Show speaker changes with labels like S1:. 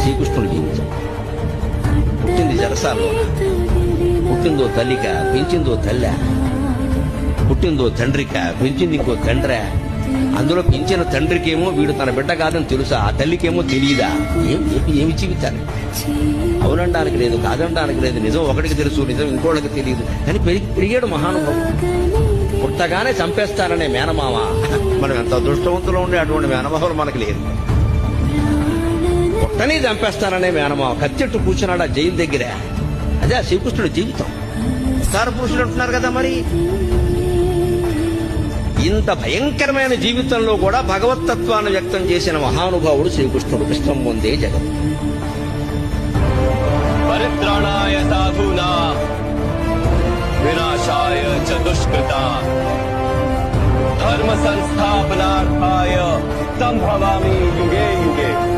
S1: శ్రీకృష్ణుడి జీవితం. పుట్టింది జరసాల్లోన, పుట్టిందో తల్లిక, పెంచిందో తల్లి, పుట్టిందో తండ్రిక, పెంచింది ఇంకో తండ్రి. అందులో పెంచిన తండ్రికేమో వీడు తన బిడ్డ కాదని తెలుసా, ఆ తల్లికేమో తెలియదా? ఏమి జీవితాలు. అవునడానికి లేదు, కాదనడానికి లేదు. నిజం ఒకటికి తెలుసు, నిజం ఇంకోళ్ళకి తెలియదు. కానీ పెరిగాడు మహానుభావుడు. పుట్టగానే చంపేస్తారనే మేనమామ. మనం ఎంత అదృష్టవంతులు ఉండే అటువంటి మేనమామలు మనకి లేదు. పుట్టని చంపేస్తారనే మేనమామ కత్తెట్టు కూర్చున్నాడు ఆ జైలు దగ్గర. అదే ఆ శ్రీకృష్ణుడి జీవితం. అవతార పురుషుడు అంటున్నారు కదా. మరి ఇంత భయంకరమైన జీవితంలో కూడా భగవత్తత్వాన్ని వ్యక్తం చేసిన మహానుభావుడు శ్రీకృష్ణుడు. కృష్ణం ముందే జగత్.
S2: పరిత్రాణాయ సాధూనా వినాశాయ చ దుష్కృతా ధర్మ సంస్థాపనార్థాయ సంభవామి యుగే యుగే.